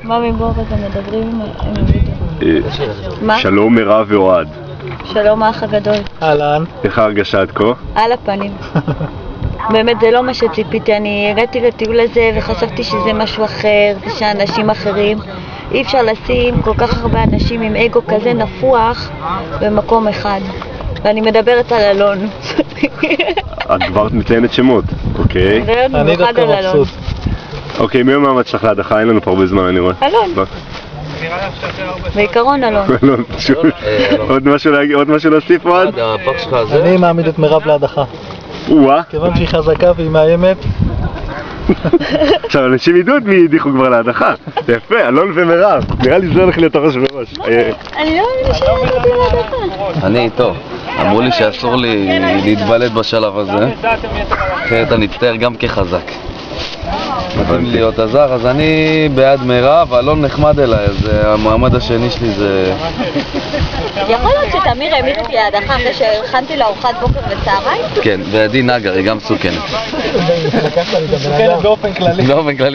מה מבור אתם מדברים עם הוידאו? מה? שלום מירב ואוהד. שלום האח הגדול. אהלן. איך ההרגשה עד כה? על הפנים. באמת זה לא מה שציפיתי, אני הגעתי לטיול הזה וחשבתי שזה משהו אחר ושאנשים אחרים. אי אפשר לשים כל כך הרבה אנשים עם אגו כזה נפוח במקום אחד. ואני מדברת על אלון. את כבר מציינת שמות, אוקיי? אני דווקא מבסוט. אוקיי, מי המאמץ שלך להדחה? אין לנו פה הרבה זמן, אני רואה. אלון. בעיקרון אלון. אלון, עוד משהו להוסיף עוד? אני מעמיד את מירב להדחה. וואה. כיוון שהיא חזקה והיא מאיימת. עכשיו, אנשים ידעו את מי הדיחו כבר להדחה. זה יפה, אלון ומירב. נראה לי זה הולך להיות הראש בראש. אני לא מאמינה שהייתי להדחה. אני איתו. אמרו לי שאסור לי להתבלט בשלב הזה, אחרת אני אצטער גם כחזק. מתאים לי להיות עזר, אז אני בעד מירב, אלון נחמד אליי, אז המעמד השני שלי זה... יכול להיות שתמיר העמיד אותי להדחה אחרי שהכנתי לארוחת בוקר וצהריים? כן, ועדי נגר, היא גם מסוכנת. מסוכנת באופן כללי. באופן כללי.